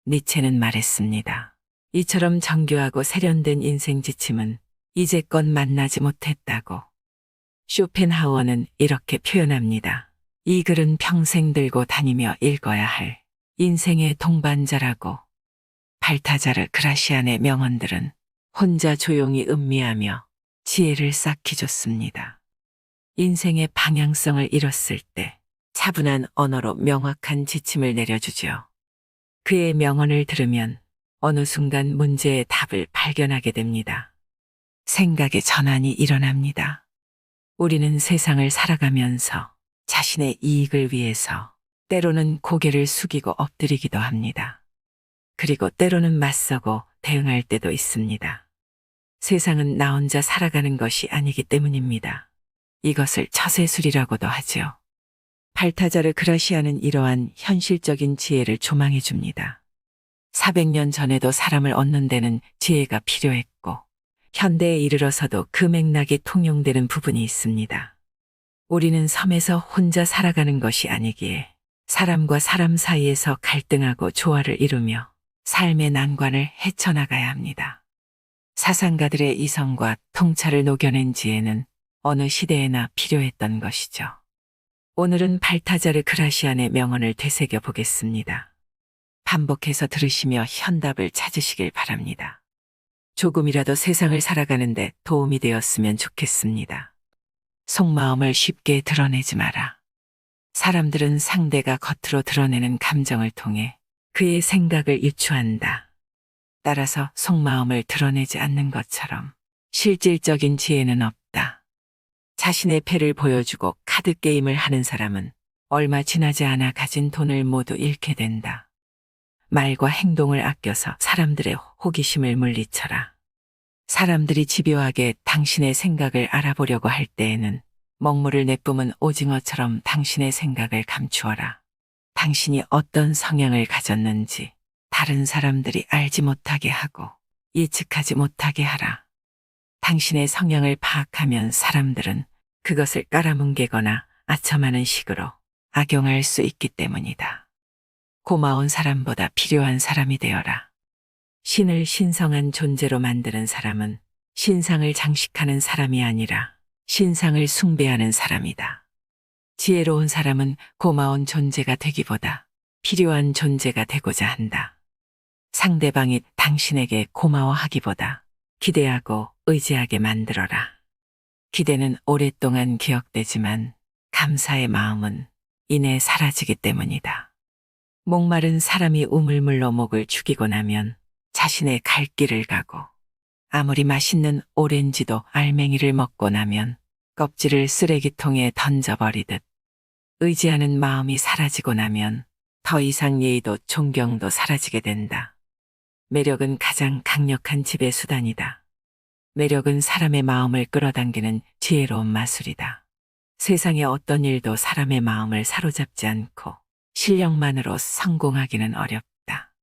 니체는 말했습니다. 이처럼 정교하고 세련된 인생 지침은 이제껏 만나지 못했다고. 쇼펜하우어는 이렇게 표현합니다. 이 글은 평생 들고 다니며 읽어야 할 인생의 동반자라고. 발타자르 그라시안의 명언들은 혼자 조용히 음미하며 지혜를 쌓기 좋습니다. 인생의 방향성을 잃었을 때 차분한 언어로 명확한 지침을 내려주죠. 그의 명언을 들으면 어느 순간 문제의 답을 발견하게 됩니다. 생각의 전환이 일어납니다. 우리는 세상을 살아가면서 자신의 이익을 위해서 때로는 고개를 숙이고 엎드리기도 합니다. 그리고 때로는 맞서고 대응할 때도 있습니다. 세상은 나 혼자 살아가는 것이 아니기 때문입니다. 이것을 처세술이라고도 하죠. 발타자르 그라시아는 이러한 현실적인 지혜를 조망해 줍니다. 400년 전에도 사람을 얻는 데는 지혜가 필요했고 현대에 이르러서도 그 맥락이 통용되는 부분이 있습니다. 우리는 섬에서 혼자 살아가는 것이 아니기에 사람과 사람 사이에서 갈등하고 조화를 이루며 삶의 난관을 헤쳐나가야 합니다. 사상가들의 이성과 통찰을 녹여낸 지혜는 어느 시대에나 필요했던 것이죠. 오늘은 발타자르 그라시안의 명언을 되새겨 보겠습니다. 반복해서 들으시며 현답을 찾으시길 바랍니다. 조금이라도 세상을 살아가는데 도움이 되었으면 좋겠습니다. 속마음을 쉽게 드러내지 마라. 사람들은 상대가 겉으로 드러내는 감정을 통해 그의 생각을 유추한다. 따라서 속마음을 드러내지 않는 것처럼 실질적인 지혜는 없다. 자신의 패를 보여주고 카드 게임을 하는 사람은 얼마 지나지 않아 가진 돈을 모두 잃게 된다. 말과 행동을 아껴서 사람들의 호기심을 물리쳐라. 사람들이 집요하게 당신의 생각을 알아보려고 할 때에는 먹물을 내뿜은 오징어처럼 당신의 생각을 감추어라. 당신이 어떤 성향을 가졌는지 다른 사람들이 알지 못하게 하고 예측하지 못하게 하라. 당신의 성향을 파악하면 사람들은 그것을 깔아뭉개거나 아첨하는 식으로 악용할 수 있기 때문이다. 고마운 사람보다 필요한 사람이 되어라. 신을 신성한 존재로 만드는 사람은 신상을 장식하는 사람이 아니라 신상을 숭배하는 사람이다. 지혜로운 사람은 고마운 존재가 되기보다 필요한 존재가 되고자 한다. 상대방이 당신에게 고마워하기보다 기대하고 의지하게 만들어라. 기대는 오랫동안 기억되지만 감사의 마음은 이내 사라지기 때문이다. 목마른 사람이 우물물로 목을 죽이고 나면 자신의 갈 길을 가고 아무리 맛있는 오렌지도 알맹이를 먹고 나면 껍질을 쓰레기통에 던져버리듯 의지하는 마음이 사라지고 나면 더 이상 예의도 존경도 사라지게 된다. 매력은 가장 강력한 지배 수단이다. 매력은 사람의 마음을 끌어당기는 지혜로운 마술이다. 세상의 어떤 일도 사람의 마음을 사로잡지 않고 실력만으로 성공하기는 어렵다.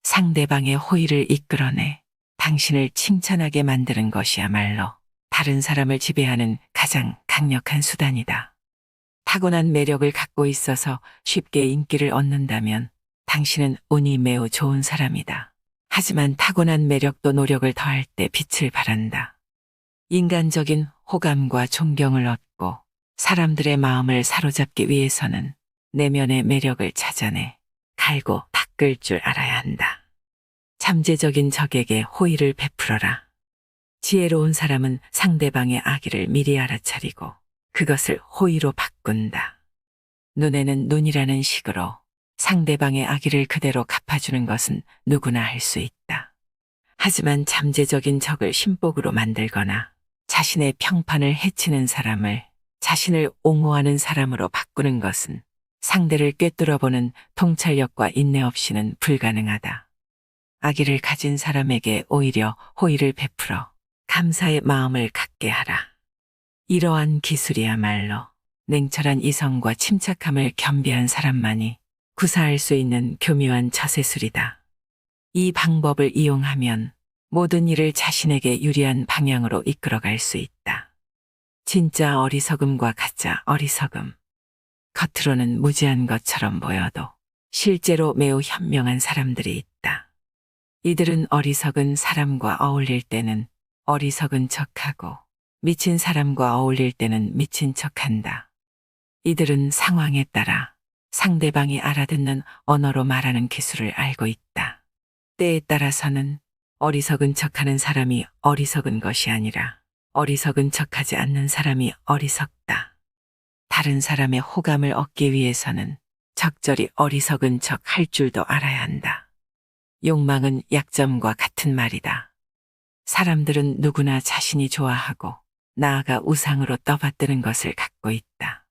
상대방의 호의를 이끌어내 당신을 칭찬하게 만드는 것이야말로 다른 사람을 지배하는 가장 강력한 수단이다. 타고난 매력을 갖고 있어서 쉽게 인기를 얻는다면 당신은 운이 매우 좋은 사람이다. 하지만 타고난 매력도 노력을 더할 때 빛을 발한다. 인간적인 호감과 존경을 얻고 사람들의 마음을 사로잡기 위해서는 내면의 매력을 찾아내 갈고 닦을 줄 알아야 한다. 잠재적인 적에게 호의를 베풀어라. 지혜로운 사람은 상대방의 악의를 미리 알아차리고 그것을 호의로 바꾼다. 눈에는 눈이라는 식으로 상대방의 악의를 그대로 갚아주는 것은 누구나 할 수 있다. 하지만 잠재적인 적을 신복으로 만들거나 자신의 평판을 해치는 사람을 자신을 옹호하는 사람으로 바꾸는 것은 상대를 꿰뚫어보는 통찰력과 인내 없이는 불가능하다. 악의를 가진 사람에게 오히려 호의를 베풀어 감사의 마음을 갖게 하라. 이러한 기술이야말로 냉철한 이성과 침착함을 겸비한 사람만이 구사할 수 있는 교묘한 처세술이다. 이 방법을 이용하면 모든 일을 자신에게 유리한 방향으로 이끌어갈 수 있다. 진짜 어리석음과 가짜 어리석음. 겉으로는 무지한 것처럼 보여도 실제로 매우 현명한 사람들이 있다. 이들은 어리석은 사람과 어울릴 때는 어리석은 척하고 미친 사람과 어울릴 때는 미친 척한다. 이들은 상황에 따라 상대방이 알아듣는 언어로 말하는 기술을 알고 있다. 때에 따라서는 어리석은 척하는 사람이 어리석은 것이 아니라 어리석은 척하지 않는 사람이 어리석다. 다른 사람의 호감을 얻기 위해서는 적절히 어리석은 척 할 줄도 알아야 한다. 욕망은 약점과 같은 말이다. 사람들은 누구나 자신이 좋아하고 나아가 우상으로 떠받드는 것을 갖고 있다.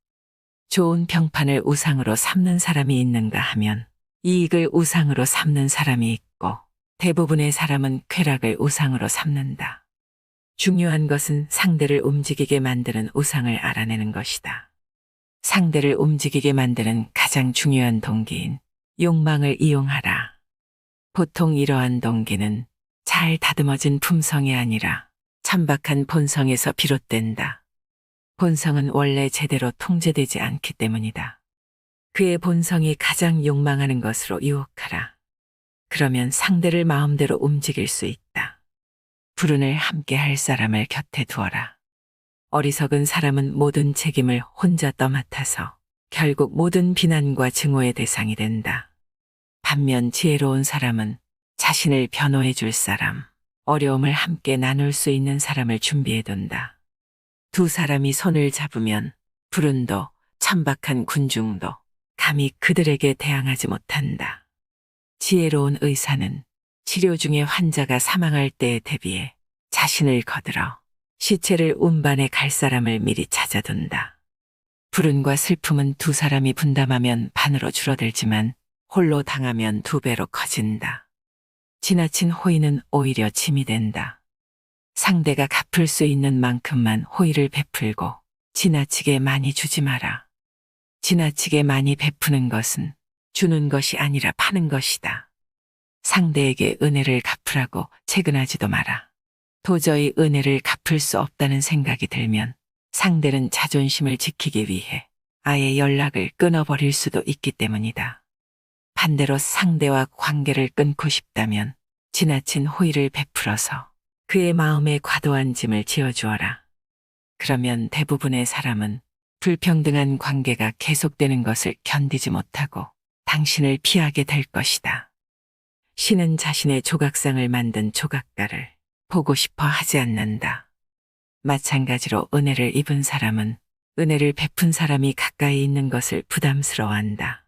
좋은 평판을 우상으로 삼는 사람이 있는가 하면 이익을 우상으로 삼는 사람이 있고 대부분의 사람은 쾌락을 우상으로 삼는다. 중요한 것은 상대를 움직이게 만드는 우상을 알아내는 것이다. 상대를 움직이게 만드는 가장 중요한 동기인 욕망을 이용하라. 보통 이러한 동기는 잘 다듬어진 품성이 아니라 천박한 본성에서 비롯된다. 본성은 원래 제대로 통제되지 않기 때문이다. 그의 본성이 가장 욕망하는 것으로 유혹하라. 그러면 상대를 마음대로 움직일 수 있다. 불운을 함께 할 사람을 곁에 두어라. 어리석은 사람은 모든 책임을 혼자 떠맡아서 결국 모든 비난과 증오의 대상이 된다. 반면 지혜로운 사람은 자신을 변호해 줄 사람, 어려움을 함께 나눌 수 있는 사람을 준비해 둔다. 두 사람이 손을 잡으면 불운도 천박한 군중도 감히 그들에게 대항하지 못한다. 지혜로운 의사는 치료 중에 환자가 사망할 때에 대비해 자신을 거들어 시체를 운반해 갈 사람을 미리 찾아둔다. 불운과 슬픔은 두 사람이 분담하면 반으로 줄어들지만 홀로 당하면 2배로 커진다. 지나친 호의는 오히려 짐이 된다. 상대가 갚을 수 있는 만큼만 호의를 베풀고 지나치게 많이 주지 마라. 지나치게 많이 베푸는 것은 주는 것이 아니라 파는 것이다. 상대에게 은혜를 갚으라고 채근하지도 마라. 도저히 은혜를 갚을 수 없다는 생각이 들면 상대는 자존심을 지키기 위해 아예 연락을 끊어버릴 수도 있기 때문이다. 반대로 상대와 관계를 끊고 싶다면 지나친 호의를 베풀어서 그의 마음에 과도한 짐을 지어주어라. 그러면 대부분의 사람은 불평등한 관계가 계속되는 것을 견디지 못하고 당신을 피하게 될 것이다. 신은 자신의 조각상을 만든 조각가를 보고 싶어 하지 않는다. 마찬가지로 은혜를 입은 사람은 은혜를 베푼 사람이 가까이 있는 것을 부담스러워한다.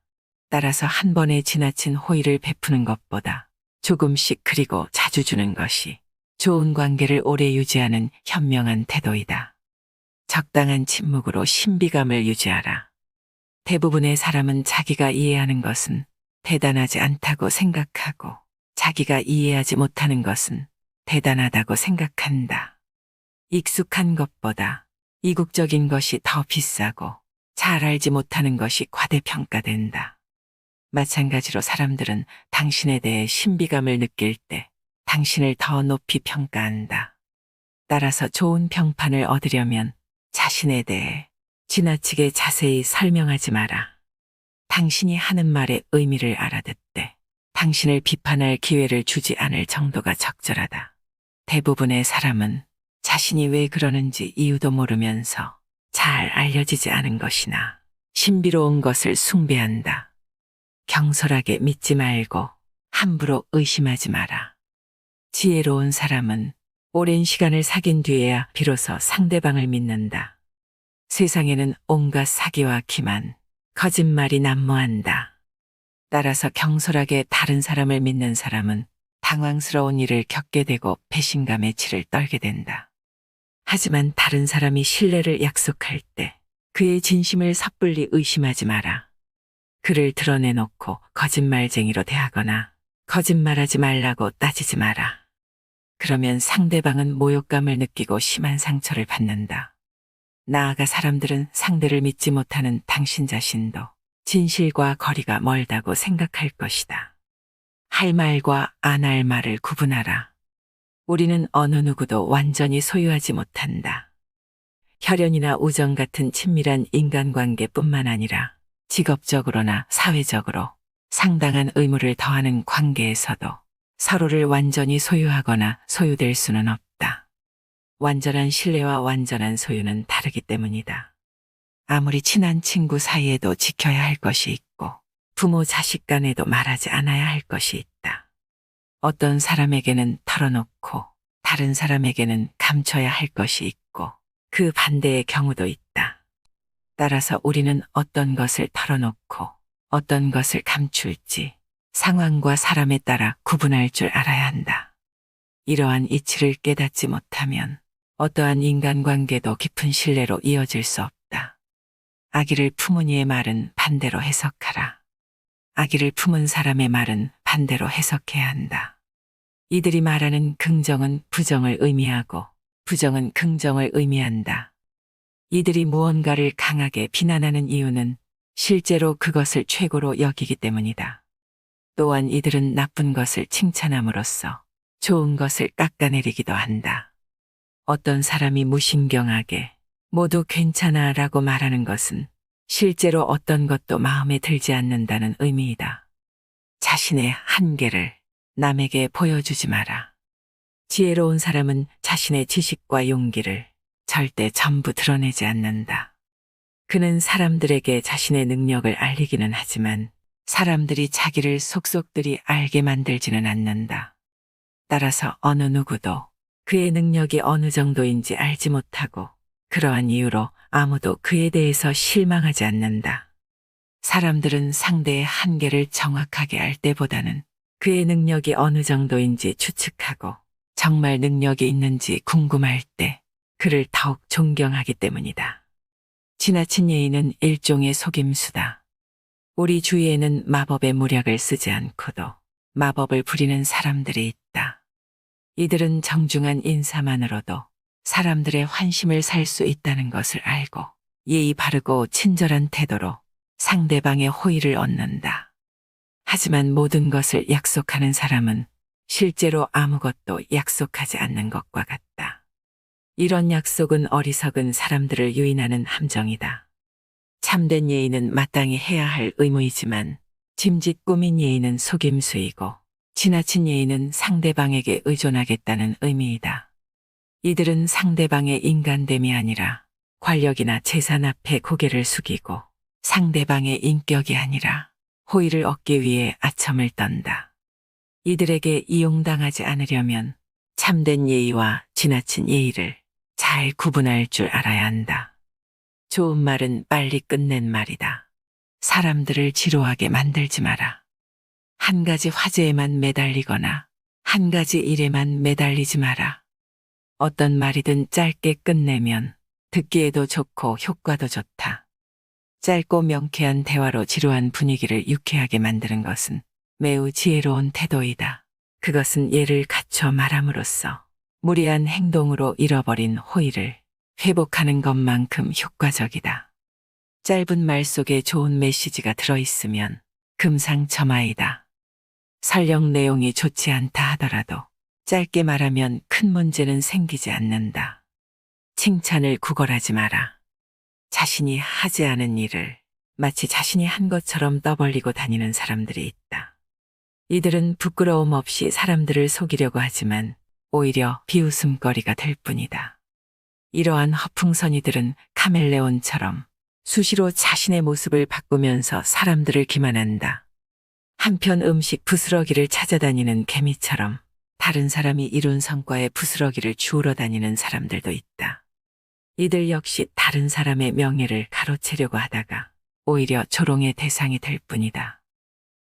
따라서 한 번에 지나친 호의를 베푸는 것보다 조금씩 그리고 자주 주는 것이 좋은 관계를 오래 유지하는 현명한 태도이다. 적당한 침묵으로 신비감을 유지하라. 대부분의 사람은 자기가 이해하는 것은 대단하지 않다고 생각하고 자기가 이해하지 못하는 것은 대단하다고 생각한다. 익숙한 것보다 이국적인 것이 더 비싸고 잘 알지 못하는 것이 과대평가된다. 마찬가지로 사람들은 당신에 대해 신비감을 느낄 때 당신을 더 높이 평가한다. 따라서 좋은 평판을 얻으려면 자신에 대해 지나치게 자세히 설명하지 마라. 당신이 하는 말의 의미를 알아듣되 당신을 비판할 기회를 주지 않을 정도가 적절하다. 대부분의 사람은 자신이 왜 그러는지 이유도 모르면서 잘 알려지지 않은 것이나 신비로운 것을 숭배한다. 경솔하게 믿지 말고 함부로 의심하지 마라. 지혜로운 사람은 오랜 시간을 사귄 뒤에야 비로소 상대방을 믿는다. 세상에는 온갖 사기와 기만, 거짓말이 난무한다. 따라서 경솔하게 다른 사람을 믿는 사람은 당황스러운 일을 겪게 되고 배신감의 치를 떨게 된다. 하지만 다른 사람이 신뢰를 약속할 때 그의 진심을 섣불리 의심하지 마라. 그를 드러내놓고 거짓말쟁이로 대하거나 거짓말하지 말라고 따지지 마라. 그러면 상대방은 모욕감을 느끼고 심한 상처를 받는다. 나아가 사람들은 상대를 믿지 못하는 당신 자신도 진실과 거리가 멀다고 생각할 것이다. 할 말과 안 할 말을 구분하라. 우리는 어느 누구도 완전히 소유하지 못한다. 혈연이나 우정 같은 친밀한 인간관계뿐만 아니라 직업적으로나 사회적으로 상당한 의무를 더하는 관계에서도 서로를 완전히 소유하거나 소유될 수는 없다. 완전한 신뢰와 완전한 소유는 다르기 때문이다. 아무리 친한 친구 사이에도 지켜야 할 것이 있고 부모 자식 간에도 말하지 않아야 할 것이 있다. 어떤 사람에게는 털어놓고 다른 사람에게는 감춰야 할 것이 있고 그 반대의 경우도 있다. 따라서 우리는 어떤 것을 털어놓고 어떤 것을 감출지 상황과 사람에 따라 구분할 줄 알아야 한다. 이러한 이치를 깨닫지 못하면 어떠한 인간관계도 깊은 신뢰로 이어질 수 없다. 아기를 품은 이의 말은 반대로 해석하라. 아기를 품은 사람의 말은 반대로 해석해야 한다. 이들이 말하는 긍정은 부정을 의미하고 부정은 긍정을 의미한다. 이들이 무언가를 강하게 비난하는 이유는 실제로 그것을 최고로 여기기 때문이다. 또한 이들은 나쁜 것을 칭찬함으로써 좋은 것을 깎아내리기도 한다. 어떤 사람이 무신경하게 모두 괜찮아 라고 말하는 것은 실제로 어떤 것도 마음에 들지 않는다는 의미이다. 자신의 한계를 남에게 보여주지 마라. 지혜로운 사람은 자신의 지식과 용기를 절대 전부 드러내지 않는다. 그는 사람들에게 자신의 능력을 알리기는 하지만 사람들이 자기를 속속들이 알게 만들지는 않는다. 따라서 어느 누구도 그의 능력이 어느 정도인지 알지 못하고 그러한 이유로 아무도 그에 대해서 실망하지 않는다. 사람들은 상대의 한계를 정확하게 알 때보다는 그의 능력이 어느 정도인지 추측하고 정말 능력이 있는지 궁금할 때 그를 더욱 존경하기 때문이다. 지나친 예의는 일종의 속임수다. 우리 주위에는 마법의 무력을 쓰지 않고도 마법을 부리는 사람들이 있다. 이들은 정중한 인사만으로도 사람들의 환심을 살 수 있다는 것을 알고 예의 바르고 친절한 태도로 상대방의 호의를 얻는다. 하지만 모든 것을 약속하는 사람은 실제로 아무것도 약속하지 않는 것과 같다. 이런 약속은 어리석은 사람들을 유인하는 함정이다. 참된 예의는 마땅히 해야 할 의무이지만 짐짓 꾸민 예의는 속임수이고 지나친 예의는 상대방에게 의존하겠다는 의미이다. 이들은 상대방의 인간됨이 아니라 권력이나 재산 앞에 고개를 숙이고 상대방의 인격이 아니라 호의를 얻기 위해 아첨을 떤다. 이들에게 이용당하지 않으려면 참된 예의와 지나친 예의를 잘 구분할 줄 알아야 한다. 좋은 말은 빨리 끝낸 말이다. 사람들을 지루하게 만들지 마라. 한 가지 화제에만 매달리거나 한 가지 일에만 매달리지 마라. 어떤 말이든 짧게 끝내면 듣기에도 좋고 효과도 좋다. 짧고 명쾌한 대화로 지루한 분위기를 유쾌하게 만드는 것은 매우 지혜로운 태도이다. 그것은 예를 갖춰 말함으로써 무리한 행동으로 잃어버린 호의를 회복하는 것만큼 효과적이다. 짧은 말 속에 좋은 메시지가 들어있으면 금상첨화이다. 설령 내용이 좋지 않다 하더라도 짧게 말하면 큰 문제는 생기지 않는다. 칭찬을 구걸하지 마라. 자신이 하지 않은 일을 마치 자신이 한 것처럼 떠벌리고 다니는 사람들이 있다. 이들은 부끄러움 없이 사람들을 속이려고 하지만 오히려 비웃음거리가 될 뿐이다. 이러한 허풍선이들은 카멜레온처럼 수시로 자신의 모습을 바꾸면서 사람들을 기만한다. 한편 음식 부스러기를 찾아다니는 개미처럼 다른 사람이 이룬 성과에 부스러기를 주우러 다니는 사람들도 있다. 이들 역시 다른 사람의 명예를 가로채려고 하다가 오히려 조롱의 대상이 될 뿐이다.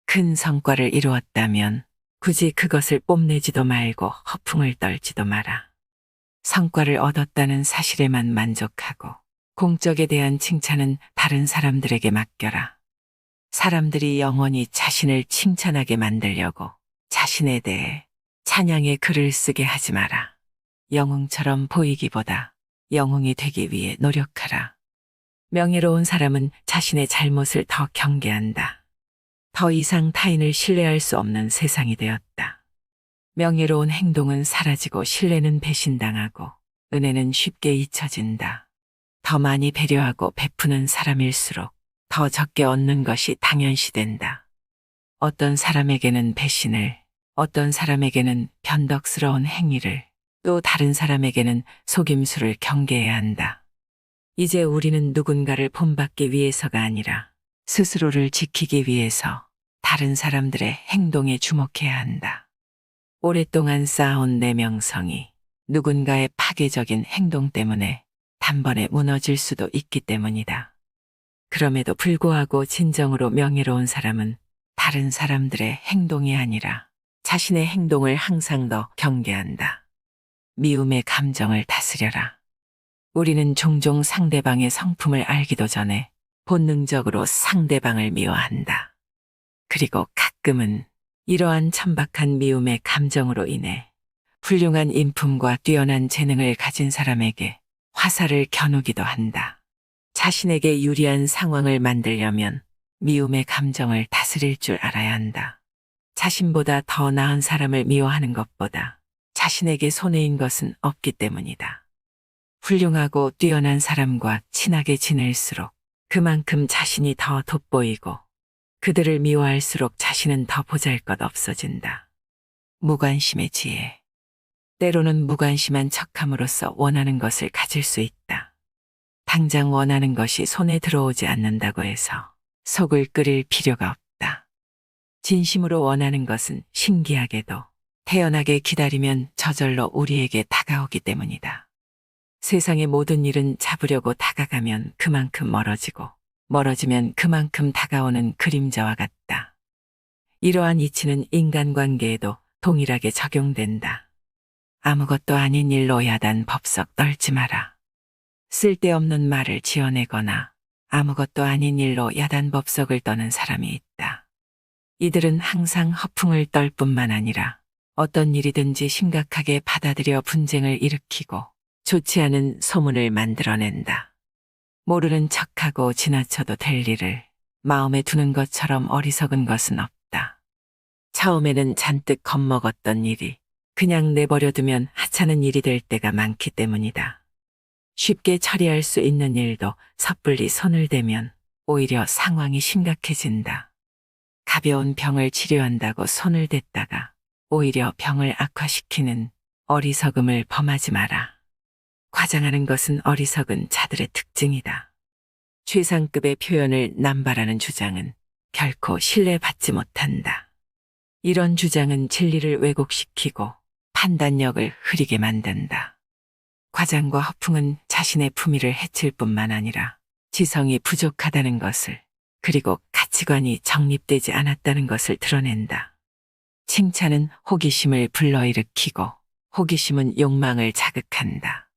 큰 성과를 이루었다면 굳이 그것을 뽐내지도 말고 허풍을 떨지도 마라. 성과를 얻었다는 사실에만 만족하고 공적에 대한 칭찬은 다른 사람들에게 맡겨라. 사람들이 영원히 자신을 칭찬하게 만들려고 자신에 대해 찬양의 글을 쓰게 하지 마라. 영웅처럼 보이기보다 영웅이 되기 위해 노력하라. 명예로운 사람은 자신의 잘못을 더 경계한다. 더 이상 타인을 신뢰할 수 없는 세상이 되었다. 명예로운 행동은 사라지고 신뢰는 배신당하고 은혜는 쉽게 잊혀진다. 더 많이 배려하고 베푸는 사람일수록 더 적게 얻는 것이 당연시된다. 어떤 사람에게는 배신을, 어떤 사람에게는 변덕스러운 행위를, 또 다른 사람에게는 속임수를 경계해야 한다. 이제 우리는 누군가를 본받기 위해서가 아니라 스스로를 지키기 위해서 다른 사람들의 행동에 주목해야 한다. 오랫동안 쌓아온 내 명성이 누군가의 파괴적인 행동 때문에 단번에 무너질 수도 있기 때문이다. 그럼에도 불구하고 진정으로 명예로운 사람은 다른 사람들의 행동이 아니라 자신의 행동을 항상 더 경계한다. 미움의 감정을 다스려라. 우리는 종종 상대방의 성품을 알기도 전에 본능적으로 상대방을 미워한다. 그리고 가끔은 이러한 천박한 미움의 감정으로 인해 훌륭한 인품과 뛰어난 재능을 가진 사람에게 화살을 겨누기도 한다. 자신에게 유리한 상황을 만들려면 미움의 감정을 다스릴 줄 알아야 한다. 자신보다 더 나은 사람을 미워하는 것보다 자신에게 손해인 것은 없기 때문이다. 훌륭하고 뛰어난 사람과 친하게 지낼수록 그만큼 자신이 더 돋보이고 그들을 미워할수록 자신은 더 보잘것없어진다. 무관심의 지혜. 때로는 무관심한 척함으로써 원하는 것을 가질 수 있다. 당장 원하는 것이 손에 들어오지 않는다고 해서 속을 끓일 필요가 없다. 진심으로 원하는 것은 신기하게도 태연하게 기다리면 저절로 우리에게 다가오기 때문이다. 세상의 모든 일은 잡으려고 다가가면 그만큼 멀어지고 멀어지면 그만큼 다가오는 그림자와 같다. 이러한 이치는 인간관계에도 동일하게 적용된다. 아무것도 아닌 일로 야단 법석 떨지 마라. 쓸데없는 말을 지어내거나 아무것도 아닌 일로 야단 법석을 떠는 사람이 있다. 이들은 항상 허풍을 떨 뿐만 아니라 어떤 일이든지 심각하게 받아들여 분쟁을 일으키고 좋지 않은 소문을 만들어낸다. 모르는 척하고 지나쳐도 될 일을 마음에 두는 것처럼 어리석은 것은 없다. 처음에는 잔뜩 겁먹었던 일이 그냥 내버려두면 하찮은 일이 될 때가 많기 때문이다. 쉽게 처리할 수 있는 일도 섣불리 손을 대면 오히려 상황이 심각해진다. 가벼운 병을 치료한다고 손을 댔다가 오히려 병을 악화시키는 어리석음을 범하지 마라. 과장하는 것은 어리석은 자들의 특징이다. 최상급의 표현을 남발하는 주장은 결코 신뢰받지 못한다. 이런 주장은 진리를 왜곡시키고 판단력을 흐리게 만든다. 과장과 허풍은 자신의 품위를 해칠 뿐만 아니라 지성이 부족하다는 것을, 그리고 가치관이 정립되지 않았다는 것을 드러낸다. 칭찬은 호기심을 불러일으키고 호기심은 욕망을 자극한다.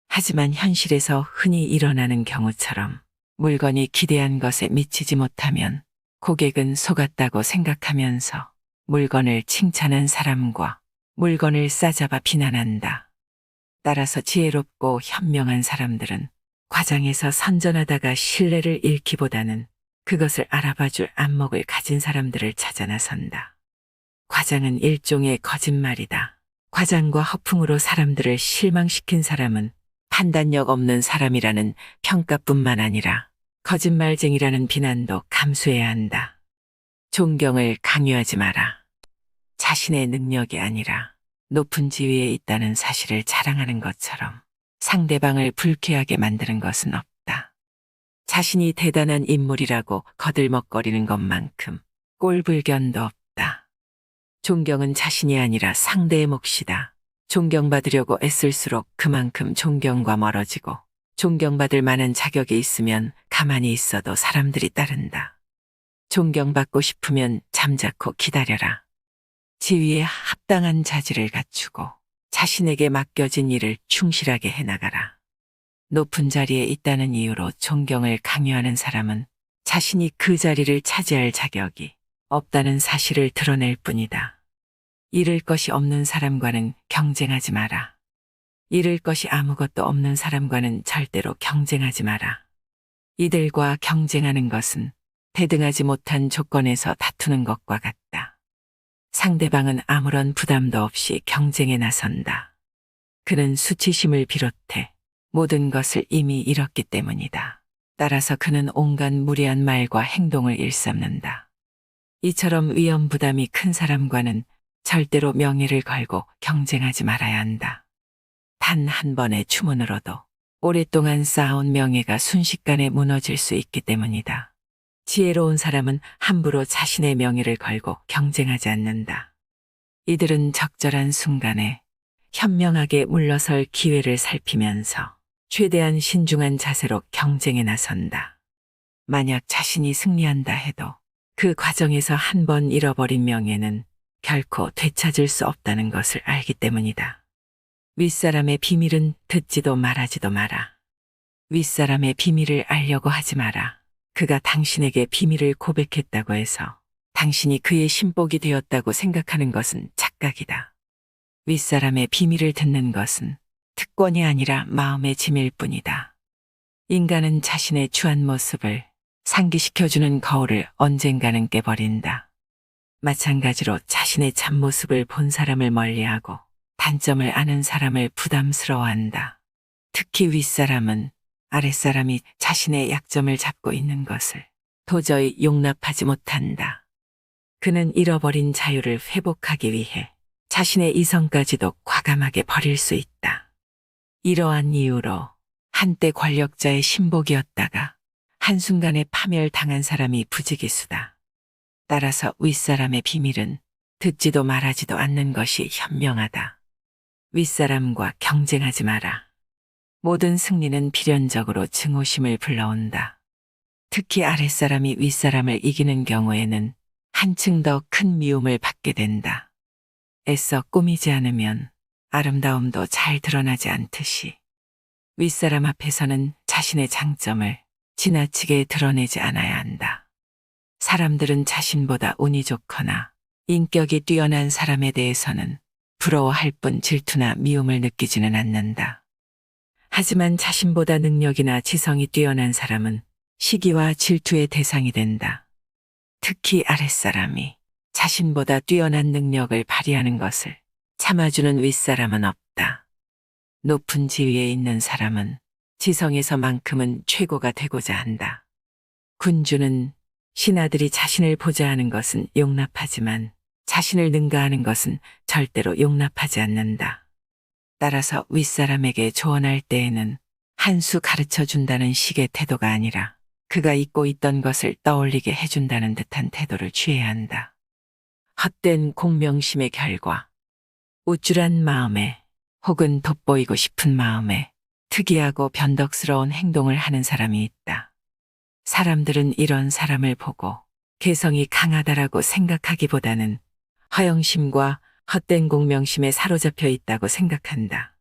하지만 현실에서 흔히 일어나는 경우처럼 물건이 기대한 것에 미치지 못하면 고객은 속았다고 생각하면서 물건을 칭찬한 사람과 물건을 싸잡아 비난한다. 따라서 지혜롭고 현명한 사람들은 과장해서 선전하다가 신뢰를 잃기보다는 그것을 알아봐줄 안목을 가진 사람들을 찾아 나선다. 과장은 일종의 거짓말이다. 과장과 허풍으로 사람들을 실망시킨 사람은 판단력 없는 사람이라는 평가뿐만 아니라 거짓말쟁이라는 비난도 감수해야 한다. 존경을 강요하지 마라. 자신의 능력이 아니라 높은 지위에 있다는 사실을 자랑하는 것처럼 상대방을 불쾌하게 만드는 것은 없다. 자신이 대단한 인물이라고 거들먹거리는 것만큼 꼴불견도 없다. 존경은 자신이 아니라 상대의 몫이다. 존경받으려고 애쓸수록 그만큼 존경과 멀어지고 존경받을 만한 자격이 있으면 가만히 있어도 사람들이 따른다. 존경받고 싶으면 잠자코 기다려라. 지위에 합당한 자질을 갖추고 자신에게 맡겨진 일을 충실하게 해나가라. 높은 자리에 있다는 이유로 존경을 강요하는 사람은 자신이 그 자리를 차지할 자격이 없다는 사실을 드러낼 뿐이다. 잃을 것이 없는 사람과는 경쟁하지 마라. 잃을 것이 아무것도 없는 사람과는 절대로 경쟁하지 마라. 이들과 경쟁하는 것은 대등하지 못한 조건에서 다투는 것과 같다. 상대방은 아무런 부담도 없이 경쟁에 나선다. 그는 수치심을 비롯해 모든 것을 이미 잃었기 때문이다. 따라서 그는 온갖 무례한 말과 행동을 일삼는다. 이처럼 위험 부담이 큰 사람과는 절대로 명예를 걸고 경쟁하지 말아야 한다. 단 한 번의 추문으로도 오랫동안 쌓아온 명예가 순식간에 무너질 수 있기 때문이다. 지혜로운 사람은 함부로 자신의 명예를 걸고 경쟁하지 않는다. 이들은 적절한 순간에 현명하게 물러설 기회를 살피면서 최대한 신중한 자세로 경쟁에 나선다. 만약 자신이 승리한다 해도 그 과정에서 한 번 잃어버린 명예는 결코 되찾을 수 없다는 것을 알기 때문이다. 윗사람의 비밀은 듣지도 말하지도 마라. 윗사람의 비밀을 알려고 하지 마라. 그가 당신에게 비밀을 고백했다고 해서 당신이 그의 신복이 되었다고 생각하는 것은 착각이다. 윗사람의 비밀을 듣는 것은 특권이 아니라 마음의 짐일 뿐이다. 인간은 자신의 추한 모습을 상기시켜주는 거울을 언젠가는 깨버린다. 마찬가지로 자신의 참모습을 본 사람을 멀리하고 단점을 아는 사람을 부담스러워한다. 특히 윗사람은 아랫사람이 자신의 약점을 잡고 있는 것을 도저히 용납하지 못한다. 그는 잃어버린 자유를 회복하기 위해 자신의 이성까지도 과감하게 버릴 수 있다. 이러한 이유로 한때 권력자의 신복이었다가 한순간에 파멸당한 사람이 부지기수다. 따라서 윗사람의 비밀은 듣지도 말하지도 않는 것이 현명하다. 윗사람과 경쟁하지 마라. 모든 승리는 필연적으로 증오심을 불러온다. 특히 아랫사람이 윗사람을 이기는 경우에는 한층 더 큰 미움을 받게 된다. 애써 꾸미지 않으면 아름다움도 잘 드러나지 않듯이 윗사람 앞에서는 자신의 장점을 지나치게 드러내지 않아야 한다. 사람들은 자신보다 운이 좋거나 인격이 뛰어난 사람에 대해서는 부러워할 뿐 질투나 미움을 느끼지는 않는다. 하지만 자신보다 능력이나 지성이 뛰어난 사람은 시기와 질투의 대상이 된다. 특히 아랫사람이 자신보다 뛰어난 능력을 발휘하는 것을 참아주는 윗사람은 없다. 높은 지위에 있는 사람은 지성에서만큼은 최고가 되고자 한다. 군주는 신하들이 자신을 보자 하는 것은 용납하지만 자신을 능가하는 것은 절대로 용납하지 않는다. 따라서 윗사람에게 조언할 때에는 한 수 가르쳐 준다는 식의 태도가 아니라 그가 잊고 있던 것을 떠올리게 해준다는 듯한 태도를 취해야 한다. 헛된 공명심의 결과 우쭐한 마음에 혹은 돋보이고 싶은 마음에 특이하고 변덕스러운 행동을 하는 사람이 있다. 사람들은 이런 사람을 보고 개성이 강하다라고 생각하기보다는 허영심과 헛된 공명심에 사로잡혀 있다고 생각한다.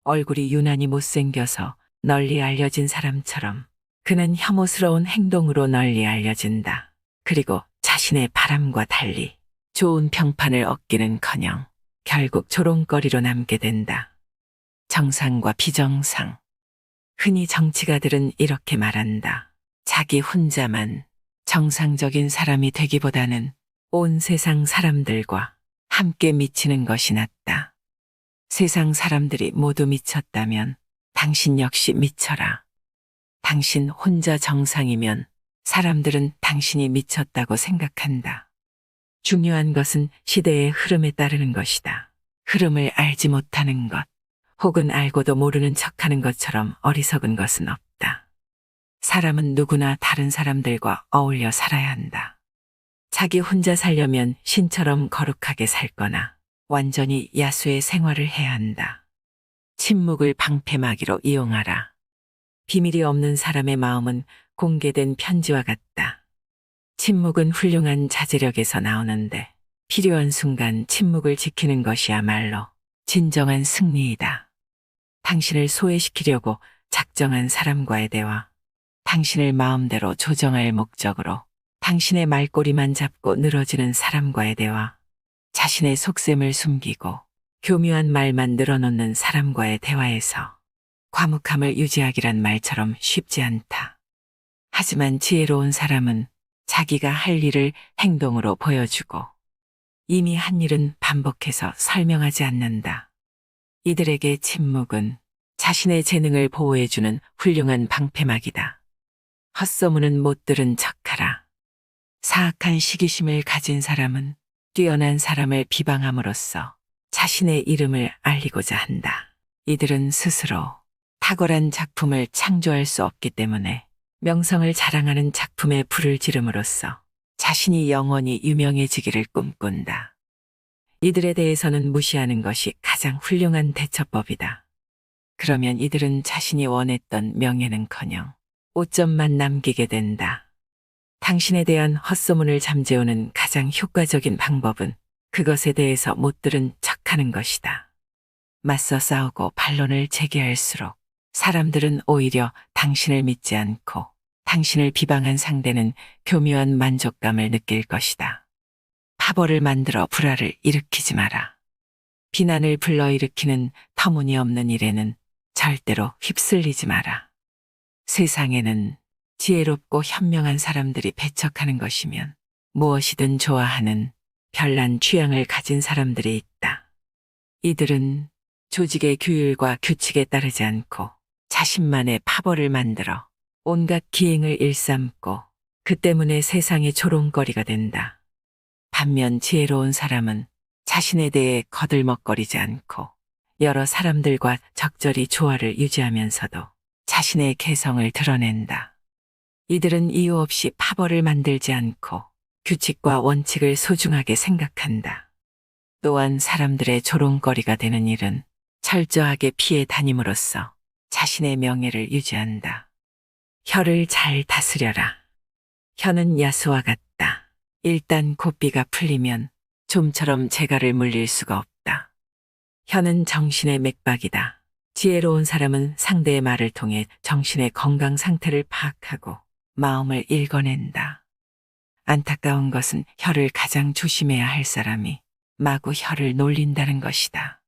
얼굴이 유난히 못생겨서 널리 알려진 사람처럼 그는 혐오스러운 행동으로 널리 알려진다. 그리고 자신의 바람과 달리 좋은 평판을 얻기는커녕 결국 조롱거리로 남게 된다. 정상과 비정상. 흔히 정치가들은 이렇게 말한다. 자기 혼자만 정상적인 사람이 되기보다는 온 세상 사람들과 함께 미치는 것이 낫다. 세상 사람들이 모두 미쳤다면 당신 역시 미쳐라. 당신 혼자 정상이면 사람들은 당신이 미쳤다고 생각한다. 중요한 것은 시대의 흐름에 따르는 것이다. 흐름을 알지 못하는 것, 혹은 알고도 모르는 척하는 것처럼 어리석은 것은 없다. 사람은 누구나 다른 사람들과 어울려 살아야 한다. 자기 혼자 살려면 신처럼 거룩하게 살거나 완전히 야수의 생활을 해야 한다. 침묵을 방패막이로 이용하라. 비밀이 없는 사람의 마음은 공개된 편지와 같다. 침묵은 훌륭한 자제력에서 나오는데 필요한 순간 침묵을 지키는 것이야말로 진정한 승리이다. 당신을 소외시키려고 작정한 사람과의 대화, 당신을 마음대로 조정할 목적으로 당신의 말꼬리만 잡고 늘어지는 사람과의 대화, 자신의 속셈을 숨기고 교묘한 말만 늘어놓는 사람과의 대화에서 과묵함을 유지하기란 말처럼 쉽지 않다. 하지만 지혜로운 사람은 자기가 할 일을 행동으로 보여주고 이미 한 일은 반복해서 설명하지 않는다. 이들에게 침묵은 자신의 재능을 보호해주는 훌륭한 방패막이다. 헛소문은 못 들은 척하라. 사악한 시기심을 가진 사람은 뛰어난 사람을 비방함으로써 자신의 이름을 알리고자 한다. 이들은 스스로 탁월한 작품을 창조할 수 없기 때문에 명성을 자랑하는 작품에 불을 지름으로써 자신이 영원히 유명해지기를 꿈꾼다. 이들에 대해서는 무시하는 것이 가장 훌륭한 대처법이다. 그러면 이들은 자신이 원했던 명예는커녕 오점만 남기게 된다. 당신에 대한 헛소문을 잠재우는 가장 효과적인 방법은 그것에 대해서 못 들은 척하는 것이다. 맞서 싸우고 반론을 제기할수록 사람들은 오히려 당신을 믿지 않고 당신을 비방한 상대는 교묘한 만족감을 느낄 것이다. 파벌을 만들어 불화를 일으키지 마라. 비난을 불러일으키는 터무니없는 일에는 절대로 휩쓸리지 마라. 세상에는 지혜롭고 현명한 사람들이 배척하는 것이면 무엇이든 좋아하는 별난 취향을 가진 사람들이 있다. 이들은 조직의 규율과 규칙에 따르지 않고 자신만의 파벌을 만들어 온갖 기행을 일삼고 그 때문에 세상의 조롱거리가 된다. 반면 지혜로운 사람은 자신에 대해 거들먹거리지 않고 여러 사람들과 적절히 조화를 유지하면서도 자신의 개성을 드러낸다. 이들은 이유 없이 파벌을 만들지 않고 규칙과 원칙을 소중하게 생각한다. 또한 사람들의 조롱거리가 되는 일은 철저하게 피해 다님으로써 자신의 명예를 유지한다. 혀를 잘 다스려라. 혀는 야수와 같다. 일단 고삐가 풀리면 좀처럼 재갈을 물릴 수가 없다. 혀는 정신의 맥박이다. 지혜로운 사람은 상대의 말을 통해 정신의 건강 상태를 파악하고 마음을 읽어낸다. 안타까운 것은 혀를 가장 조심해야 할 사람이 마구 혀를 놀린다는 것이다.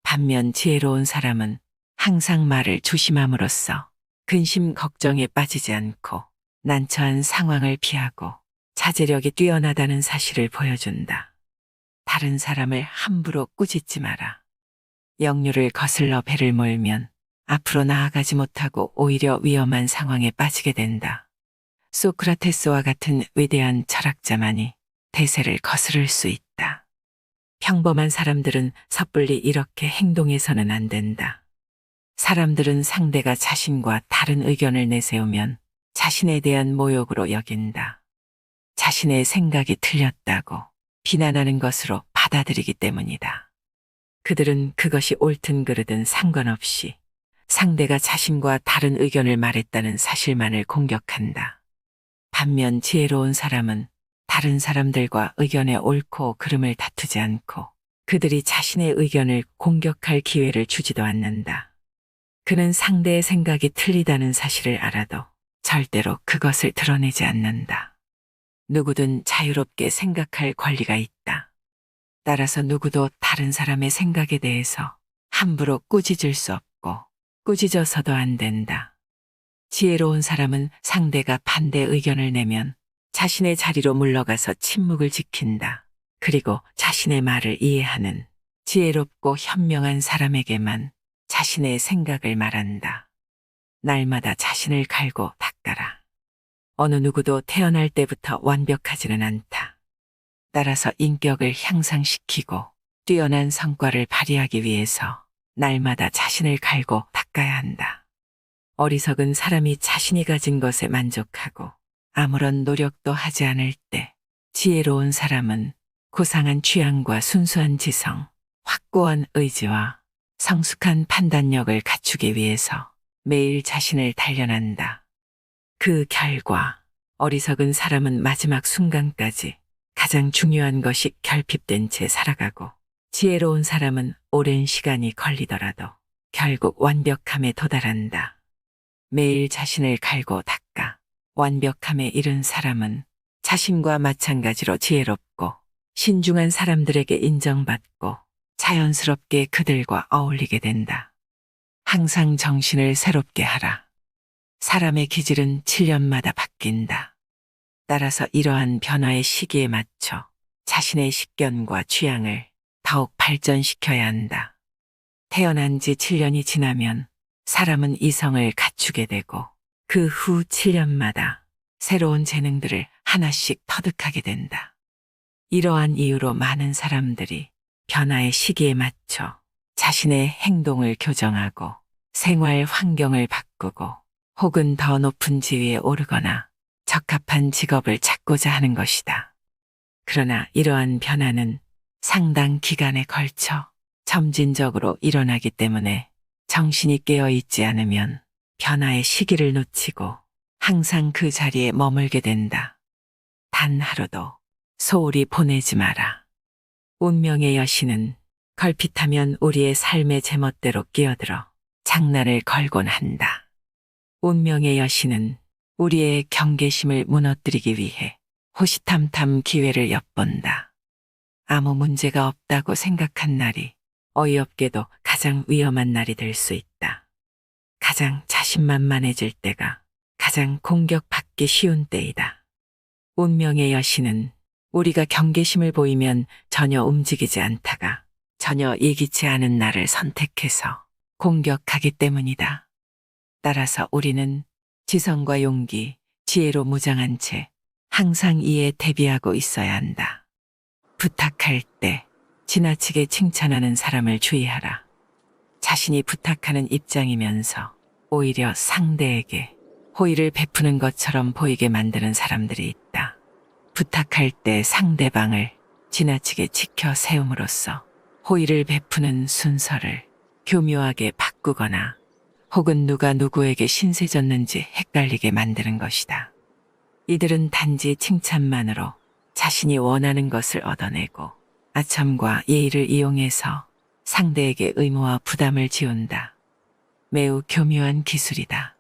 반면 지혜로운 사람은 항상 말을 조심함으로써 근심 걱정에 빠지지 않고 난처한 상황을 피하고 자제력이 뛰어나다는 사실을 보여준다. 다른 사람을 함부로 꾸짖지 마라. 역류를 거슬러 배를 몰면 앞으로 나아가지 못하고 오히려 위험한 상황에 빠지게 된다. 소크라테스와 같은 위대한 철학자만이 대세를 거스를 수 있다. 평범한 사람들은 섣불리 이렇게 행동해서는 안 된다. 사람들은 상대가 자신과 다른 의견을 내세우면 자신에 대한 모욕으로 여긴다. 자신의 생각이 틀렸다고 비난하는 것으로 받아들이기 때문이다. 그들은 그것이 옳든 그르든 상관없이 상대가 자신과 다른 의견을 말했다는 사실만을 공격한다. 반면 지혜로운 사람은 다른 사람들과 의견의 옳고 그름을 다투지 않고 그들이 자신의 의견을 공격할 기회를 주지도 않는다. 그는 상대의 생각이 틀리다는 사실을 알아도 절대로 그것을 드러내지 않는다. 누구든 자유롭게 생각할 권리가 있다. 따라서 누구도 다른 사람의 생각에 대해서 함부로 꾸짖을 수 없고 꾸짖어서도 안 된다. 지혜로운 사람은 상대가 반대 의견을 내면 자신의 자리로 물러가서 침묵을 지킨다. 그리고 자신의 말을 이해하는 지혜롭고 현명한 사람에게만 자신의 생각을 말한다. 날마다 자신을 갈고 닦아라. 어느 누구도 태어날 때부터 완벽하지는 않다. 따라서 인격을 향상시키고 뛰어난 성과를 발휘하기 위해서 날마다 자신을 갈고 닦아야 한다. 어리석은 사람이 자신이 가진 것에 만족하고 아무런 노력도 하지 않을 때 지혜로운 사람은 고상한 취향과 순수한 지성, 확고한 의지와 성숙한 판단력을 갖추기 위해서 매일 자신을 단련한다. 그 결과 어리석은 사람은 마지막 순간까지 가장 중요한 것이 결핍된 채 살아가고 지혜로운 사람은 오랜 시간이 걸리더라도 결국 완벽함에 도달한다. 매일 자신을 갈고 닦아 완벽함에 이른 사람은 자신과 마찬가지로 지혜롭고 신중한 사람들에게 인정받고 자연스럽게 그들과 어울리게 된다. 항상 정신을 새롭게 하라. 사람의 기질은 7년마다 바뀐다. 따라서 이러한 변화의 시기에 맞춰 자신의 식견과 취향을 더욱 발전시켜야 한다. 태어난 지 7년이 지나면 사람은 이성을 갖추게 되고 그 후 7년마다 새로운 재능들을 하나씩 터득하게 된다. 이러한 이유로 많은 사람들이 변화의 시기에 맞춰 자신의 행동을 교정하고 생활 환경을 바꾸고 혹은 더 높은 지위에 오르거나 적합한 직업을 찾고자 하는 것이다. 그러나 이러한 변화는 상당 기간에 걸쳐 점진적으로 일어나기 때문에 정신이 깨어 있지 않으면 변화의 시기를 놓치고 항상 그 자리에 머물게 된다. 단 하루도 소홀히 보내지 마라. 운명의 여신은 걸핏하면 우리의 삶의 제멋대로 끼어들어 장난을 걸곤 한다. 운명의 여신은 우리의 경계심을 무너뜨리기 위해 호시탐탐 기회를 엿본다. 아무 문제가 없다고 생각한 날이 어이없게도 가장 위험한 날이 될 수 있다. 가장 자신만만해질 때가 가장 공격받기 쉬운 때이다. 운명의 여신은 우리가 경계심을 보이면 전혀 움직이지 않다가 전혀 예기치 않은 날을 선택해서 공격하기 때문이다. 따라서 우리는 지성과 용기, 지혜로 무장한 채 항상 이에 대비하고 있어야 한다. 부탁할 때 지나치게 칭찬하는 사람을 주의하라. 자신이 부탁하는 입장이면서 오히려 상대에게 호의를 베푸는 것처럼 보이게 만드는 사람들이 있다. 부탁할 때 상대방을 지나치게 지켜 세움으로써 호의를 베푸는 순서를 교묘하게 바꾸거나 혹은 누가 누구에게 신세졌는지 헷갈리게 만드는 것이다. 이들은 단지 칭찬만으로 자신이 원하는 것을 얻어내고 아첨과 예의를 이용해서 상대에게 의무와 부담을 지운다. 매우 교묘한 기술이다.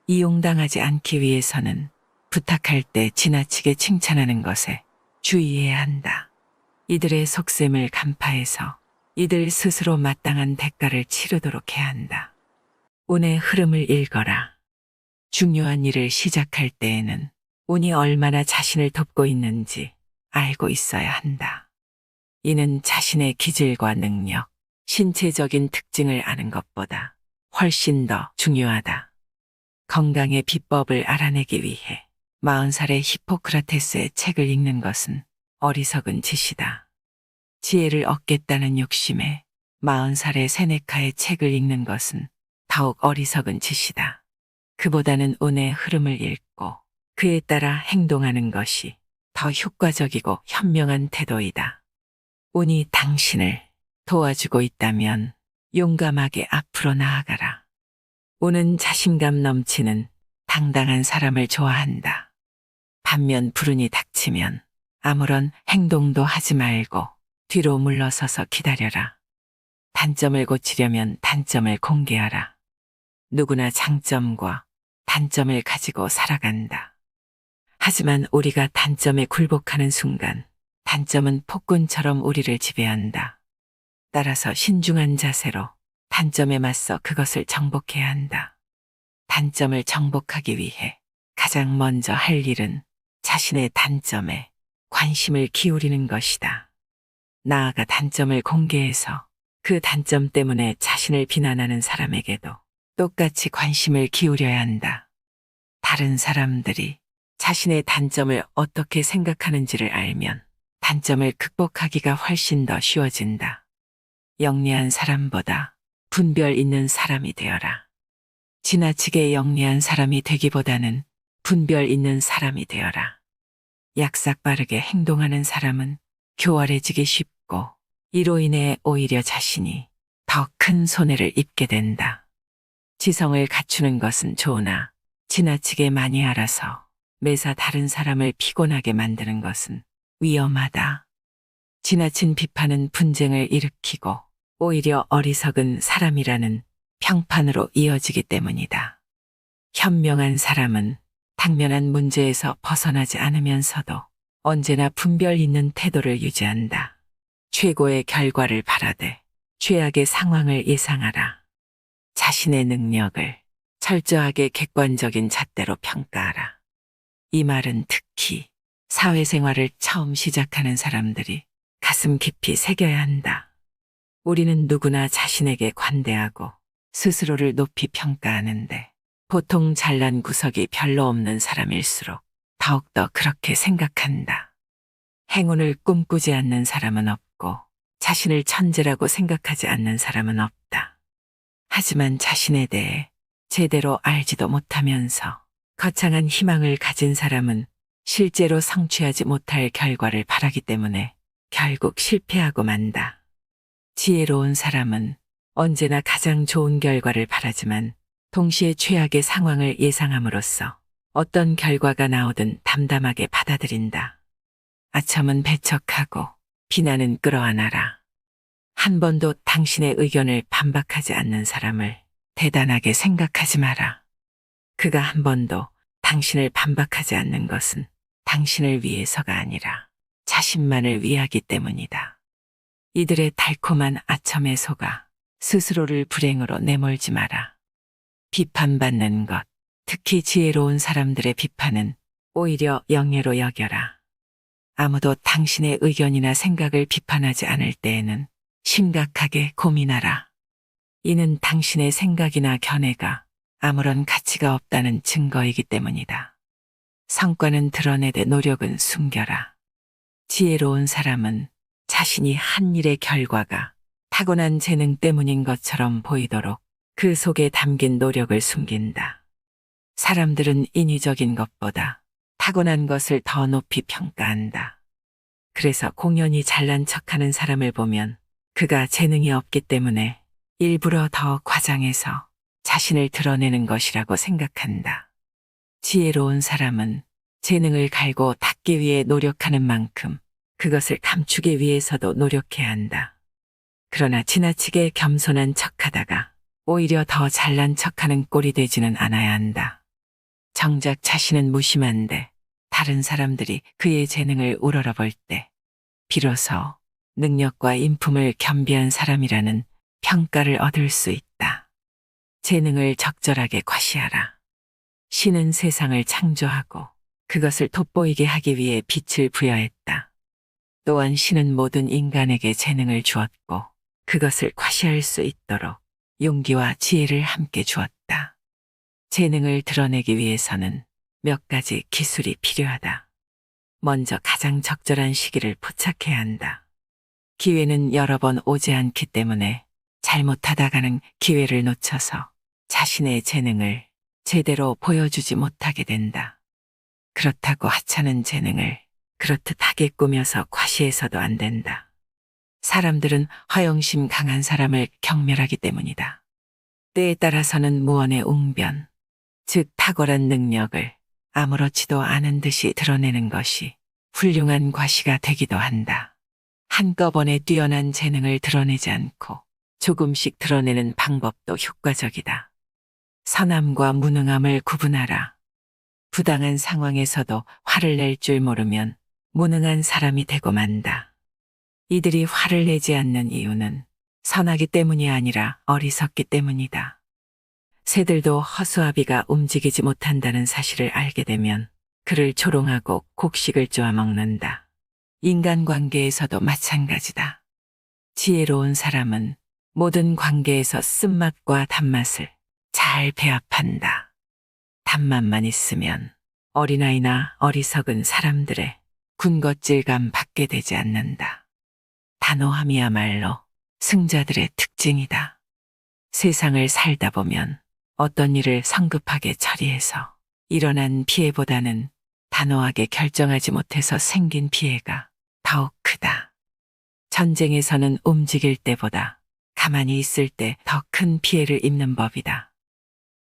이용당하지 않기 위해서는 부탁할 때 지나치게 칭찬하는 것에 주의해야 한다. 이들의 속셈을 간파해서 이들 스스로 마땅한 대가를 치르도록 해야 한다. 운의 흐름을 읽어라. 중요한 일을 시작할 때에는 운이 얼마나 자신을 돕고 있는지 알고 있어야 한다. 이는 자신의 기질과 능력, 신체적인 특징을 아는 것보다 훨씬 더 중요하다. 건강의 비법을 알아내기 위해 40살의 히포크라테스의 책을 읽는 것은 어리석은 짓이다. 지혜를 얻겠다는 욕심에 40살의 세네카의 책을 읽는 것은 더욱 어리석은 짓이다. 그보다는 운의 흐름을 읽고 그에 따라 행동하는 것이 더 효과적이고 현명한 태도이다. 운이 당신을 도와주고 있다면 용감하게 앞으로 나아가라. 운은 자신감 넘치는 당당한 사람을 좋아한다. 반면 불운이 닥치면 아무런 행동도 하지 말고 뒤로 물러서서 기다려라. 단점을 고치려면 단점을 공개하라. 누구나 장점과 단점을 가지고 살아간다. 하지만 우리가 단점에 굴복하는 순간 단점은 폭군처럼 우리를 지배한다. 따라서 신중한 자세로 단점에 맞서 그것을 정복해야 한다. 단점을 정복하기 위해 가장 먼저 할 일은 자신의 단점에 관심을 기울이는 것이다. 나아가 단점을 공개해서 그 단점 때문에 자신을 비난하는 사람에게도 똑같이 관심을 기울여야 한다. 다른 사람들이 자신의 단점을 어떻게 생각하는지를 알면 단점을 극복하기가 훨씬 더 쉬워진다. 영리한 사람보다 분별 있는 사람이 되어라. 지나치게 영리한 사람이 되기보다는 분별 있는 사람이 되어라. 약삭빠르게 행동하는 사람은 교활해지기 쉽고 이로 인해 오히려 자신이 더 큰 손해를 입게 된다. 지성을 갖추는 것은 좋으나 지나치게 많이 알아서 매사 다른 사람을 피곤하게 만드는 것은 위험하다. 지나친 비판은 분쟁을 일으키고 오히려 어리석은 사람이라는 평판으로 이어지기 때문이다. 현명한 사람은 당면한 문제에서 벗어나지 않으면서도 언제나 분별 있는 태도를 유지한다. 최고의 결과를 바라되 최악의 상황을 예상하라. 자신의 능력을 철저하게 객관적인 잣대로 평가하라. 이 말은 특히 사회생활을 처음 시작하는 사람들이 가슴 깊이 새겨야 한다. 우리는 누구나 자신에게 관대하고 스스로를 높이 평가하는데 보통 잘난 구석이 별로 없는 사람일수록 더 더욱더 그렇게 생각한다. 행운을 꿈꾸지 않는 사람은 없고 자신을 천재라고 생각하지 않는 사람은 없다. 하지만 자신에 대해 제대로 알지도 못하면서 거창한 희망을 가진 사람은 실제로 성취하지 못할 결과를 바라기 때문에 결국 실패하고 만다. 지혜로운 사람은 언제나 가장 좋은 결과를 바라지만 동시에 최악의 상황을 예상함으로써 어떤 결과가 나오든 담담하게 받아들인다. 아첨은 배척하고 비난은 끌어안아라. 한 번도 당신의 의견을 반박하지 않는 사람을 대단하게 생각하지 마라. 그가 한 번도 당신을 반박하지 않는 것은 당신을 위해서가 아니라 자신만을 위하기 때문이다. 이들의 달콤한 아첨에 속아 스스로를 불행으로 내몰지 마라. 비판받는 것, 특히 지혜로운 사람들의 비판은 오히려 영예로 여겨라. 아무도 당신의 의견이나 생각을 비판하지 않을 때에는 심각하게 고민하라. 이는 당신의 생각이나 견해가 아무런 가치가 없다는 증거이기 때문이다. 성과는 드러내되 노력은 숨겨라. 지혜로운 사람은 자신이 한 일의 결과가 타고난 재능 때문인 것처럼 보이도록 그 속에 담긴 노력을 숨긴다. 사람들은 인위적인 것보다 타고난 것을 더 높이 평가한다. 그래서 공연히 잘난 척하는 사람을 보면 그가 재능이 없기 때문에 일부러 더 과장해서 자신을 드러내는 것이라고 생각한다. 지혜로운 사람은 재능을 갈고 닦기 위해 노력하는 만큼 그것을 감추기 위해서도 노력해야 한다. 그러나 지나치게 겸손한 척하다가 오히려 더 잘난 척하는 꼴이 되지는 않아야 한다. 정작 자신은 무심한데 다른 사람들이 그의 재능을 우러러볼 때 비로소 능력과 인품을 겸비한 사람이라는 평가를 얻을 수 있다. 재능을 적절하게 과시하라. 신은 세상을 창조하고 그것을 돋보이게 하기 위해 빛을 부여했다. 또한 신은 모든 인간에게 재능을 주었고 그것을 과시할 수 있도록 용기와 지혜를 함께 주었다. 재능을 드러내기 위해서는 몇 가지 기술이 필요하다. 먼저 가장 적절한 시기를 포착해야 한다. 기회는 여러 번 오지 않기 때문에 잘못하다가는 기회를 놓쳐서 자신의 재능을 제대로 보여주지 못하게 된다. 그렇다고 하찮은 재능을 그렇듯 하게 꾸며서 과시해서도 안 된다. 사람들은 허영심 강한 사람을 경멸하기 때문이다. 때에 따라서는 무언의 웅변, 즉 탁월한 능력을 아무렇지도 않은 듯이 드러내는 것이 훌륭한 과시가 되기도 한다. 한꺼번에 뛰어난 재능을 드러내지 않고 조금씩 드러내는 방법도 효과적이다. 선함과 무능함을 구분하라. 부당한 상황에서도 화를 낼 줄 모르면 무능한 사람이 되고 만다. 이들이 화를 내지 않는 이유는 선하기 때문이 아니라 어리석기 때문이다. 새들도 허수아비가 움직이지 못한다는 사실을 알게 되면 그를 조롱하고 곡식을 쪼아 먹는다. 인간관계에서도 마찬가지다. 지혜로운 사람은 모든 관계에서 쓴맛과 단맛을 잘 배합한다. 단맛만 있으면 어린아이나 어리석은 사람들의 군것질감 받게 되지 않는다. 단호함이야말로 승자들의 특징이다. 세상을 살다 보면 어떤 일을 성급하게 처리해서 일어난 피해보다는 단호하게 결정하지 못해서 생긴 피해가 더욱 크다. 전쟁에서는 움직일 때보다 가만히 있을 때 더 큰 피해를 입는 법이다.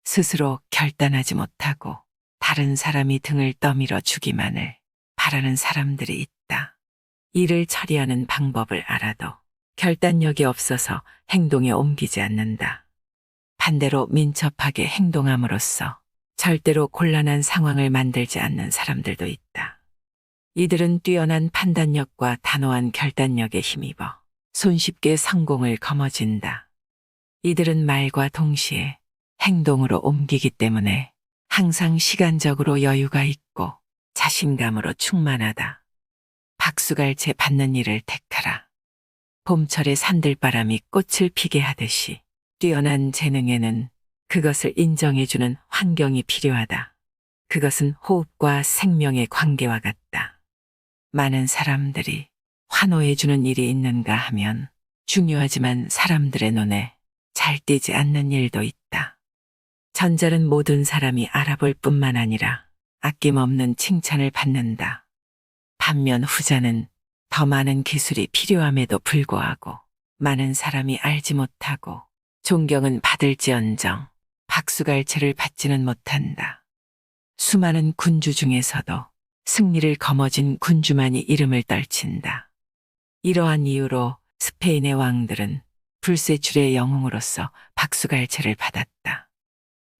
스스로 결단하지 못하고 다른 사람이 등을 떠밀어 주기만을 바라는 사람들이 있다. 일을 처리하는 방법을 알아도 결단력이 없어서 행동에 옮기지 않는다. 반대로 민첩하게 행동함으로써 절대로 곤란한 상황을 만들지 않는 사람들도 있다. 이들은 뛰어난 판단력과 단호한 결단력에 힘입어 손쉽게 성공을 거머쥔다. 이들은 말과 동시에 행동으로 옮기기 때문에 항상 시간적으로 여유가 있고 자신감으로 충만하다. 박수갈채 받는 일을 택하라. 봄철에 산들바람이 꽃을 피게 하듯이 뛰어난 재능에는 그것을 인정해주는 환경이 필요하다. 그것은 호흡과 생명의 관계와 같다. 많은 사람들이 환호해주는 일이 있는가 하면 중요하지만 사람들의 눈에 잘 띄지 않는 일도 있다. 전자는 모든 사람이 알아볼 뿐만 아니라 아낌없는 칭찬을 받는다. 반면 후자는 더 많은 기술이 필요함에도 불구하고 많은 사람이 알지 못하고 존경은 받을지언정 박수갈채를 받지는 못한다. 수많은 군주 중에서도 승리를 거머쥔 군주만이 이름을 떨친다. 이러한 이유로 스페인의 왕들은 불세출의 영웅으로서 박수갈채를 받았다.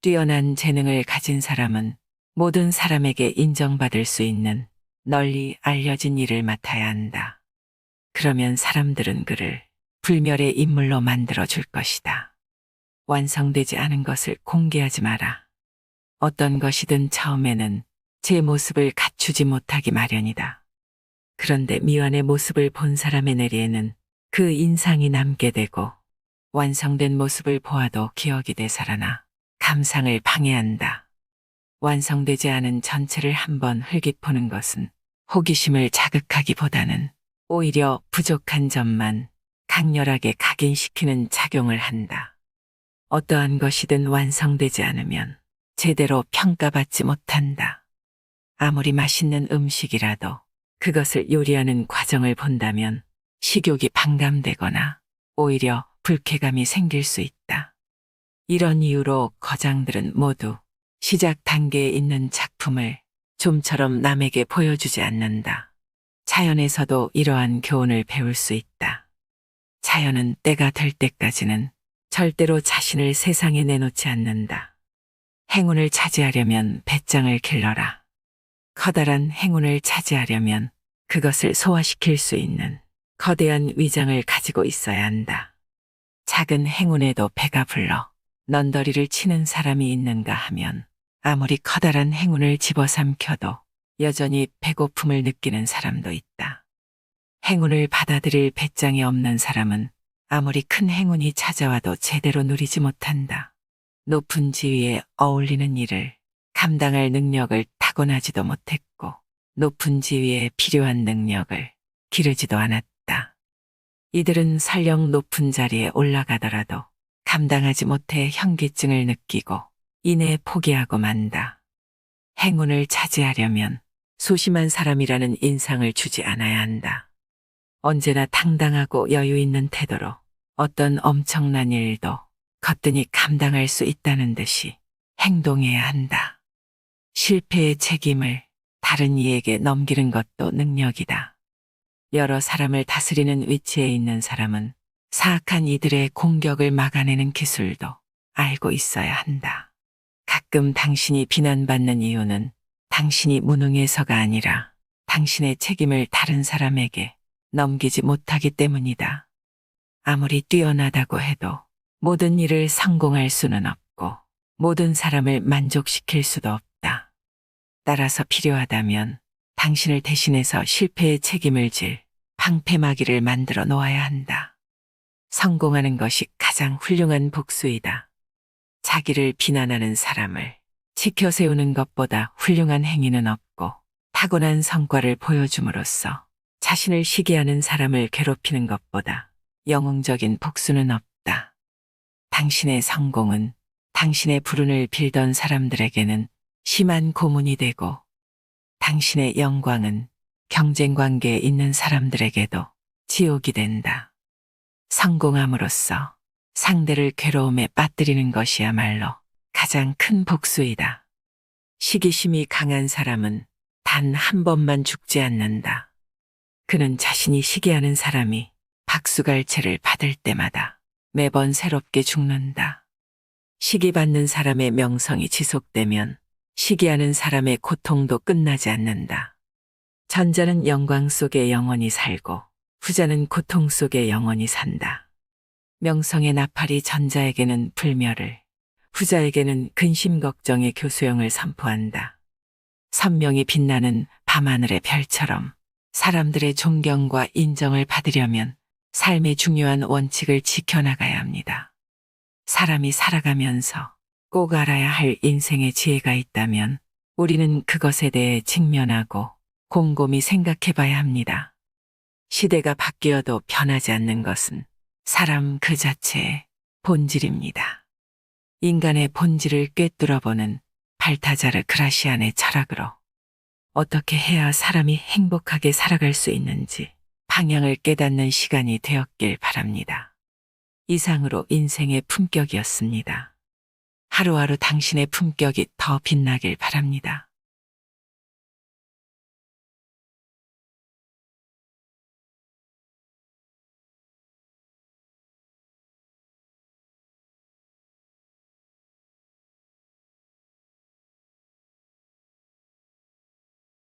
뛰어난 재능을 가진 사람은 모든 사람에게 인정받을 수 있는 널리 알려진 일을 맡아야 한다. 그러면 사람들은 그를 불멸의 인물로 만들어 줄 것이다. 완성되지 않은 것을 공개하지 마라. 어떤 것이든 처음에는 제 모습을 갖추지 못하기 마련이다. 그런데 미완의 모습을 본 사람의 뇌리에는 그 인상이 남게 되고 완성된 모습을 보아도 기억이 되살아나 감상을 방해한다. 완성되지 않은 전체를 한번 흘깃보는 것은 호기심을 자극하기보다는 오히려 부족한 점만 강렬하게 각인시키는 작용을 한다. 어떠한 것이든 완성되지 않으면 제대로 평가받지 못한다. 아무리 맛있는 음식이라도 그것을 요리하는 과정을 본다면 식욕이 반감되거나 오히려 불쾌감이 생길 수 있다. 이런 이유로 거장들은 모두 시작 단계에 있는 작품을 좀처럼 남에게 보여주지 않는다. 자연에서도 이러한 교훈을 배울 수 있다. 자연은 때가 될 때까지는 절대로 자신을 세상에 내놓지 않는다. 행운을 차지하려면 배짱을 길러라. 커다란 행운을 차지하려면 그것을 소화시킬 수 있는 거대한 위장을 가지고 있어야 한다. 작은 행운에도 배가 불러 넌더리를 치는 사람이 있는가 하면 아무리 커다란 행운을 집어삼켜도 여전히 배고픔을 느끼는 사람도 있다. 행운을 받아들일 배짱이 없는 사람은 아무리 큰 행운이 찾아와도 제대로 누리지 못한다. 높은 지위에 어울리는 일을 감당할 능력을 타고나지도 못했고 높은 지위에 필요한 능력을 기르지도 않았다. 이들은 설령 높은 자리에 올라가더라도 감당하지 못해 현기증을 느끼고 이내 포기하고 만다. 행운을 차지하려면 소심한 사람이라는 인상을 주지 않아야 한다. 언제나 당당하고 여유 있는 태도로 어떤 엄청난 일도 거뜬히 감당할 수 있다는 듯이 행동해야 한다. 실패의 책임을 다른 이에게 넘기는 것도 능력이다. 여러 사람을 다스리는 위치에 있는 사람은 사악한 이들의 공격을 막아내는 기술도 알고 있어야 한다. 가끔 당신이 비난받는 이유는 당신이 무능해서가 아니라 당신의 책임을 다른 사람에게 넘기지 못하기 때문이다. 아무리 뛰어나다고 해도 모든 일을 성공할 수는 없고 모든 사람을 만족시킬 수도 없다. 따라서 필요하다면 당신을 대신해서 실패의 책임을 질 방패막이를 만들어 놓아야 한다. 성공하는 것이 가장 훌륭한 복수이다. 자기를 비난하는 사람을 지켜 세우는 것보다 훌륭한 행위는 없고 타고난 성과를 보여줌으로써 자신을 시기하는 사람을 괴롭히는 것보다 영웅적인 복수는 없다. 당신의 성공은 당신의 불운을 빌던 사람들에게는 심한 고문이 되고 당신의 영광은 경쟁 관계에 있는 사람들에게도 지옥이 된다. 성공함으로써 상대를 괴로움에 빠뜨리는 것이야말로 가장 큰 복수이다. 시기심이 강한 사람은 단 한 번만 죽지 않는다. 그는 자신이 시기하는 사람이 박수갈채를 받을 때마다 매번 새롭게 죽는다. 시기받는 사람의 명성이 지속되면 시기하는 사람의 고통도 끝나지 않는다. 전자는 영광 속에 영원히 살고 후자는 고통 속에 영원히 산다. 명성의 나팔이 전자에게는 불멸을, 후자에게는 근심 걱정의 교수형을 선포한다. 선명히 빛나는 밤하늘의 별처럼 사람들의 존경과 인정을 받으려면 삶의 중요한 원칙을 지켜나가야 합니다. 사람이 살아가면서 꼭 알아야 할 인생의 지혜가 있다면 우리는 그것에 대해 직면하고 곰곰이 생각해 봐야 합니다. 시대가 바뀌어도 변하지 않는 것은 사람 그 자체의 본질입니다. 인간의 본질을 꿰뚫어보는 발타자르 그라시안의 철학으로 어떻게 해야 사람이 행복하게 살아갈 수 있는지 방향을 깨닫는 시간이 되었길 바랍니다. 이상으로 인생의 품격이었습니다. 하루하루 당신의 품격이 더 빛나길 바랍니다.